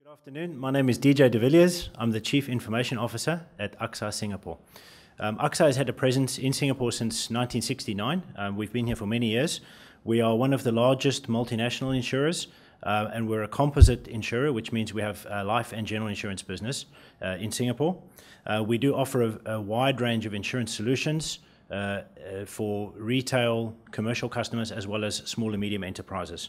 Good afternoon. My name is DJ de Villiers. I'm the Chief Information Officer at AXA Singapore. AXA has had a presence in Singapore since 1969. We've been here for many years. We are one of the largest multinational insurers, and we're a composite insurer, which means we have a life and general insurance business in Singapore. We do offer a wide range of insurance solutions for retail, commercial customers, as well as small and medium enterprises.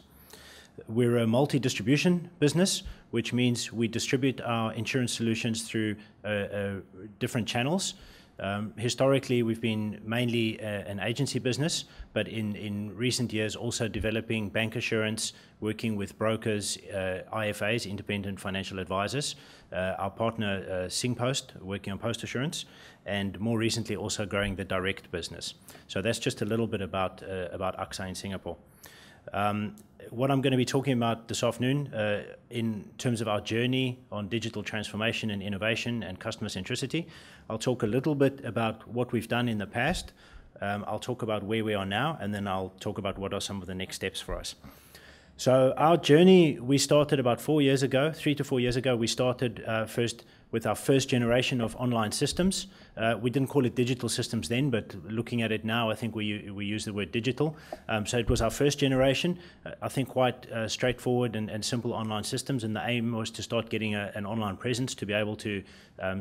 We're a multi-distribution business, which means we distribute our insurance solutions through different channels. Historically, we've been mainly an agency business, but in recent years also developing bancassurance, working with brokers, IFAs, independent financial advisors, our partner Singpost, working on post assurance, and more recently also growing the direct business. So that's just a little bit about AXA in Singapore. What I'm going to be talking about this afternoon in terms of our journey on digital transformation and innovation and customer centricity, I'll talk a little bit about what we've done in the past, I'll talk about where we are now, and then I'll talk about what are some of the next steps for us. So our journey, we started about 4 years ago, 3 to 4 years ago. We started first with our first generation of online systems. We didn't call it digital systems then, but looking at it now, I think we use the word digital. So it was our first generation, I think quite straightforward and simple online systems, and the aim was to start getting an online presence to be able to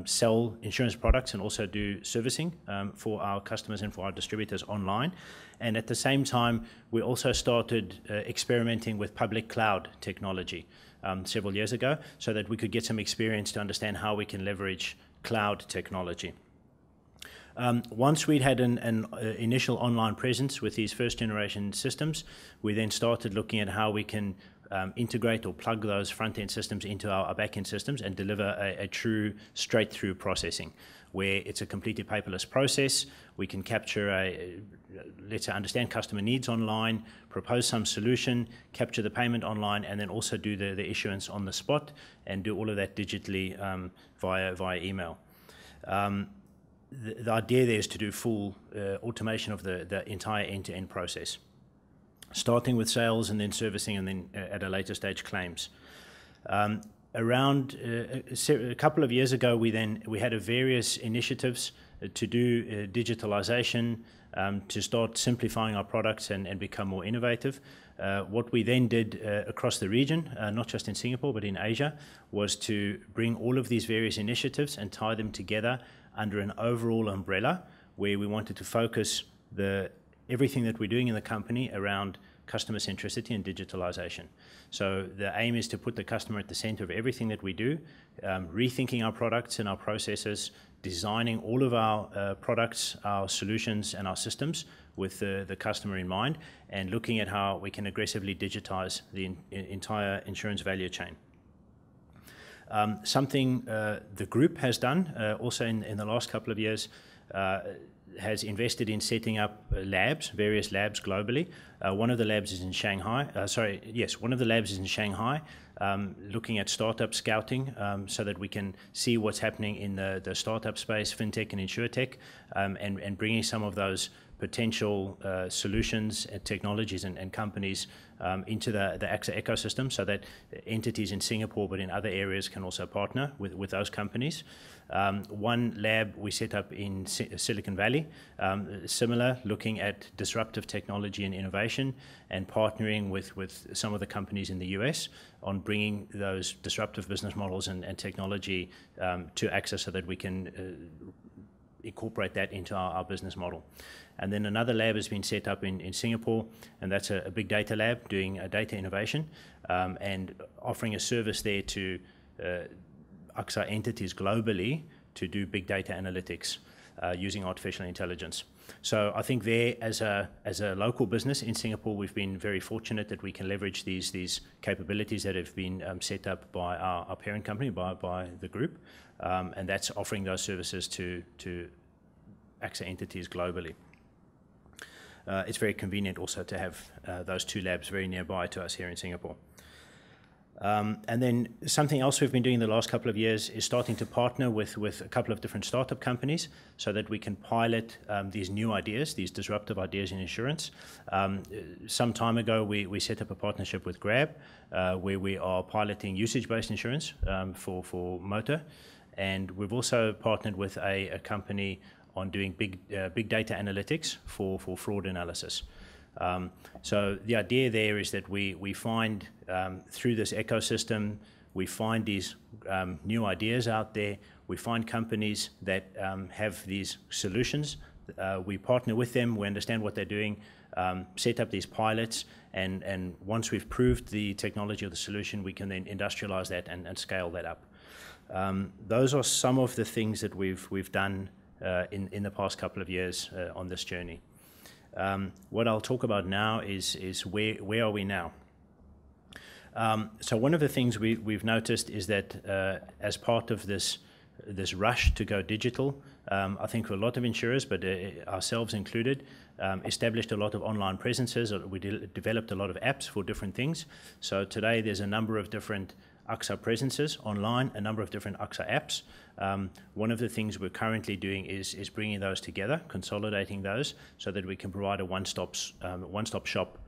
sell insurance products and also do servicing for our customers and for our distributors online. And at the same time, we also started experimenting with public cloud technology several years ago, so that we could get some experience to understand how we can leverage cloud technology. Once we'd had an initial online presence with these first generation systems, we then started looking at how we can integrate or plug those front-end systems into our back-end systems and deliver a true straight-through processing, where it's a completely paperless process. We can capture let's say, understand customer needs online, propose some solution, capture the payment online, and then also do the issuance on the spot and do all of that digitally via email. The idea there is to do full automation of the entire end-to-end process, starting with sales and then servicing and then at a later stage claims. Around a couple of years ago, we had various initiatives to do digitalization, to start simplifying our products and become more innovative. What we then did across the region, not just in Singapore but in Asia, was to bring all of these various initiatives and tie them together under an overall umbrella, where we wanted to focus everything that we're doing in the company around customer centricity and digitalization. So the aim is to put the customer at the center of everything that we do, rethinking our products and our processes, designing all of our products, our solutions and our systems with the customer in mind, and looking at how we can aggressively digitize the entire insurance value chain. Something the group has done also in the last couple of years has invested in setting up various labs globally. One of the labs is in Shanghai. One of the labs is in Shanghai, looking at startup scouting, so that we can see what's happening in the startup space, fintech and InsurTech, and bringing some of those potential solutions and technologies and companies into the AXA ecosystem, so that entities in Singapore but in other areas can also partner with those companies. One lab we set up in Silicon Valley, similar, looking at disruptive technology and innovation and partnering with some of the companies in the US on bringing those disruptive business models and technology to AXA, so that we can incorporate that into our business model. And then another lab has been set up in Singapore, and that's a big data lab doing data innovation and offering a service there to AXA entities globally to do big data analytics using artificial intelligence. So I think there, as a local business in Singapore, we've been very fortunate that we can leverage these capabilities that have been set up by our parent company, by the group, and that's offering those services to AXA entities globally. It's very convenient also to have those two labs very nearby to us here in Singapore. And then something else we've been doing the last couple of years is starting to partner with a couple of different startup companies so that we can pilot these new ideas, these disruptive ideas in insurance. Some time ago, we set up a partnership with Grab where we are piloting usage-based insurance for motor. And we've also partnered with a company on doing big data analytics for fraud analysis. So the idea there is that we find through this ecosystem, we find these new ideas out there, we find companies that have these solutions, we partner with them, we understand what they're doing, set up these pilots, and once we've proved the technology of the solution, we can then industrialize that and scale that up. Those are some of the things that we've done in the past couple of years on this journey. What I'll talk about now is where are we now? So one of the things we've noticed is that as part of this rush to go digital, I think a lot of insurers, but ourselves included, established a lot of online presences. We developed a lot of apps for different things. So today there's a number of different AXA presences online, a number of different AXA apps. One of the things we're currently doing is bringing those together, consolidating those, so that we can provide a one-stop shop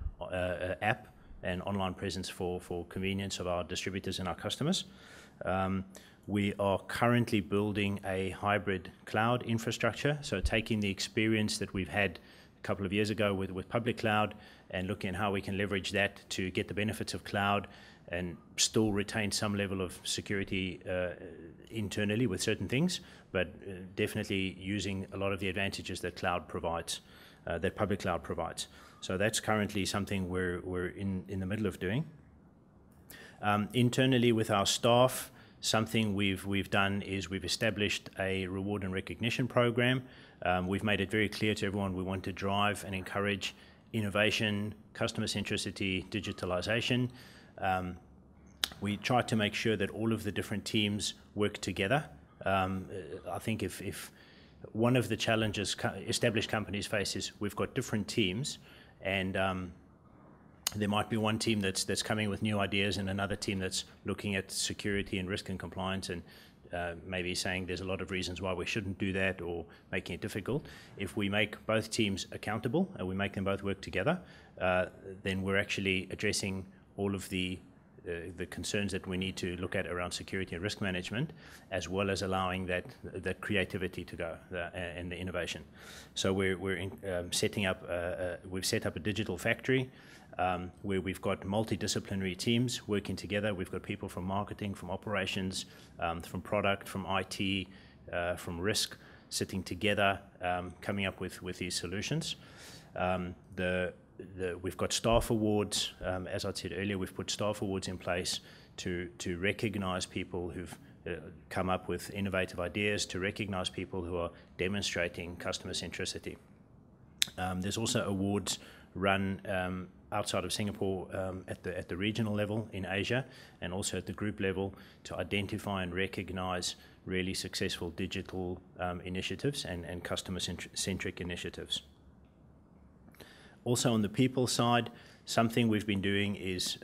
app and online presence for convenience of our distributors and our customers. We are currently building a hybrid cloud infrastructure, so taking the experience that we've had a couple of years ago with public cloud and looking at how we can leverage that to get the benefits of cloud and still retain some level of security internally with certain things, but definitely using a lot of the advantages that cloud provides, that public cloud provides. So that's currently something we're in the middle of doing. Internally with our staff, something we've done is we've established a reward and recognition program. We've made it very clear to everyone we want to drive and encourage innovation, customer centricity, digitalization. We try to make sure that all of the different teams work together. I think if one of the challenges established companies face is we've got different teams, and there might be one team that's coming with new ideas and another team that's looking at security and risk and compliance and maybe saying there's a lot of reasons why we shouldn't do that or making it difficult. If we make both teams accountable and we make them both work together, then we're actually addressing all of the concerns that we need to look at around security and risk management, as well as allowing that creativity to go and the innovation. So we've set up a digital factory where we've got multidisciplinary teams working together. We've got people from marketing, from operations, from product, from IT, from risk, sitting together, coming up with these solutions. We've got staff awards. As I said earlier, we've put staff awards in place to recognize people who've come up with innovative ideas, to recognize people who are demonstrating customer centricity. There's also awards run outside of Singapore at the regional level in Asia, and also at the group level, to identify and recognize really successful digital initiatives and customer-centric initiatives. Also on the people side, something we've been doing is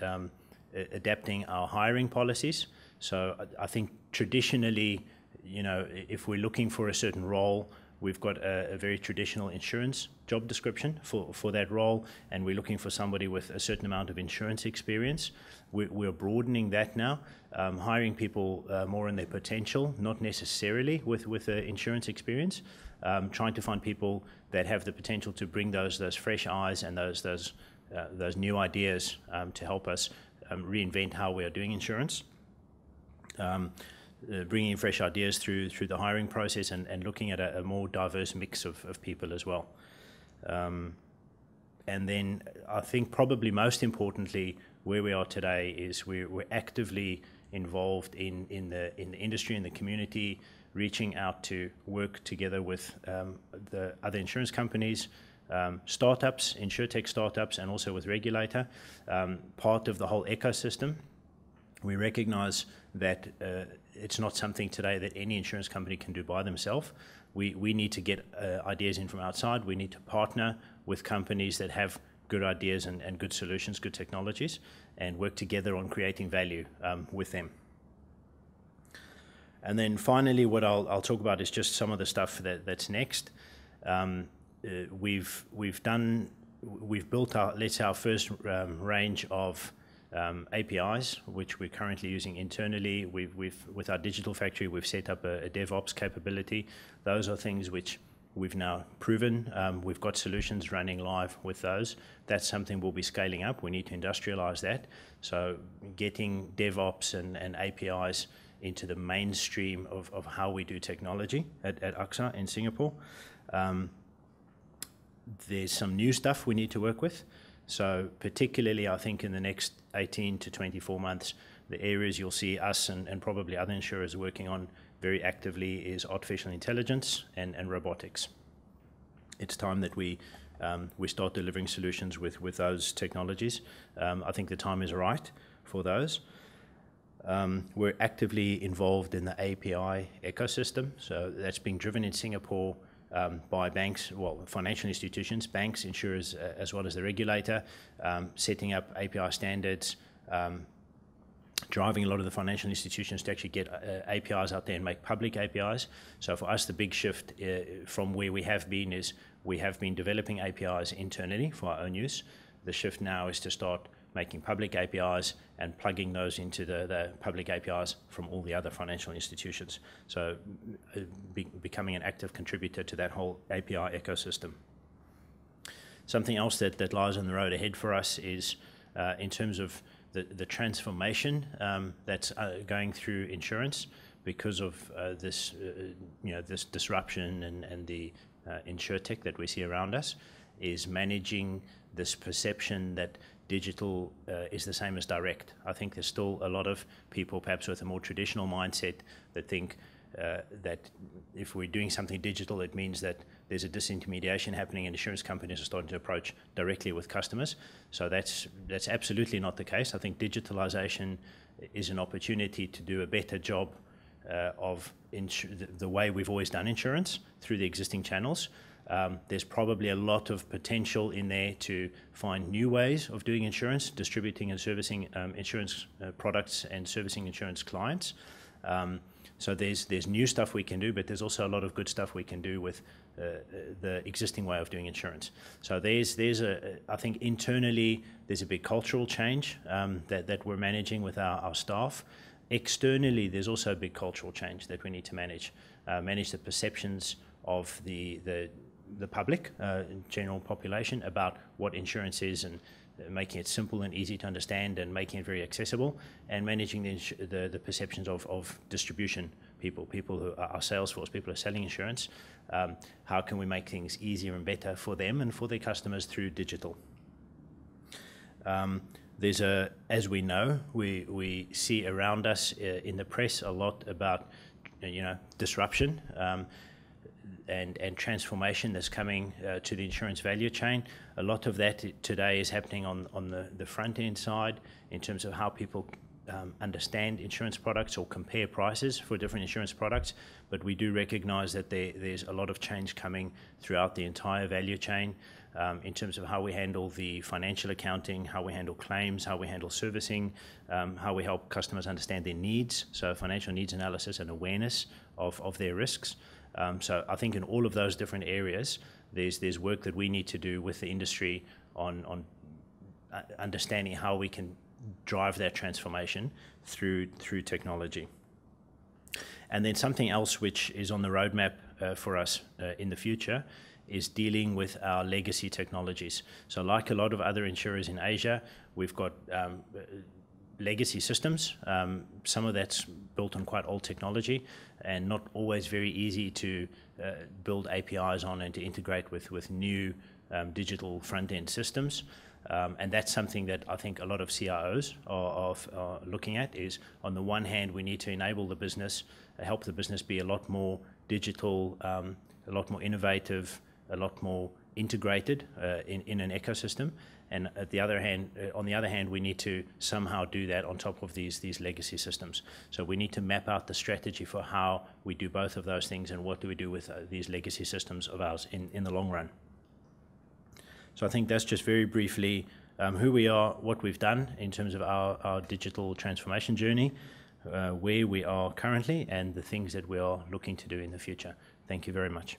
adapting our hiring policies. So I think traditionally, if we're looking for a certain role, we've got a very traditional insurance job description for that role, and we're looking for somebody with a certain amount of insurance experience. We're broadening that now, hiring people more in their potential, not necessarily with insurance experience, trying to find people that have the potential to bring those fresh eyes and those new ideas to help us reinvent how we are doing insurance. Bringing in fresh ideas through the hiring process and looking at a more diverse mix of people as well. And then I think probably most importantly, where we are today is we're actively involved in the industry and the community, reaching out to work together with the other insurance companies, startups, InsurTech startups, and also with regulator, part of the whole ecosystem. We recognize that it's not something today that any insurance company can do by themselves. We need to get ideas in from outside. We need to partner with companies that have good ideas and good solutions, good technologies, and work together on creating value with them. And then finally, what I'll talk about is just some of the stuff that's next. We've built our first range of APIs, which we're currently using internally. With our digital factory, we've set up a DevOps capability. Those are things which we've now proven. We've got solutions running live with those. That's something we'll be scaling up. We need to industrialize that. So getting DevOps and APIs into the mainstream of how we do technology at AXA in Singapore. There's some new stuff we need to work with. So particularly, I think in the next 18 to 24 months, the areas you'll see us and probably other insurers working on very actively is artificial intelligence and robotics. It's time that we start delivering solutions with those technologies. I think the time is right for those. We're actively involved in the API ecosystem, so that's being driven in Singapore by banks, well, financial institutions, banks, insurers, as well as the regulator, setting up API standards, driving a lot of the financial institutions to actually get APIs out there and make public APIs. So for us, the big shift from where we have been is we have been developing APIs internally for our own use. The shift now is to start making public APIs and plugging those into the public APIs from all the other financial institutions. So becoming an active contributor to that whole API ecosystem. Something else that lies on the road ahead for us is in terms of the transformation that's going through insurance because of this disruption and the InsurTech that we see around us, is managing this perception that digital is the same as direct. I think there's still a lot of people, perhaps with a more traditional mindset, that think that if we're doing something digital, it means that there's a disintermediation happening and insurance companies are starting to approach directly with customers. So that's absolutely not the case. I think digitalization is an opportunity to do a better job of the way we've always done insurance through the existing channels. There's probably a lot of potential in there to find new ways of doing insurance, distributing and servicing insurance products and servicing insurance clients. So there's new stuff we can do, but there's also a lot of good stuff we can do with the existing way of doing insurance. So I think internally there's a big cultural change that we're managing with our staff. Externally, there's also a big cultural change that we need to manage the perceptions of the public, general population, about what insurance is, and making it simple and easy to understand and making it very accessible, and managing the perceptions of distribution people who are our sales force, people who are selling insurance. How can we make things easier and better for them and for their customers through digital? As we know, we see around us in the press a lot about disruption and transformation that's coming to the insurance value chain. A lot of that today is happening on the front end side in terms of how people understand insurance products or compare prices for different insurance products. But we do recognize that there's a lot of change coming throughout the entire value chain in terms of how we handle the financial accounting, how we handle claims, how we handle servicing, how we help customers understand their needs, so financial needs analysis and awareness of their risks. So I think in all of those different areas, there's work that we need to do with the industry on understanding how we can drive that transformation through technology. And then something else which is on the roadmap for us in the future is dealing with our legacy technologies. So like a lot of other insurers in Asia, we've got legacy systems. Some of that's built on quite old technology and not always very easy to build APIs on and to integrate with new digital front-end systems. And that's something that I think a lot of CIOs are looking at. Is on the one hand, we need to enable the business, help the business be a lot more digital, a lot more innovative, a lot more integrated in an ecosystem. And on the other hand, we need to somehow do that on top of these legacy systems. So we need to map out the strategy for how we do both of those things and what do we do with these legacy systems of ours in the long run. So I think that's just very briefly who we are, what we've done in terms of our digital transformation journey, where we are currently, and the things that we are looking to do in the future. Thank you very much.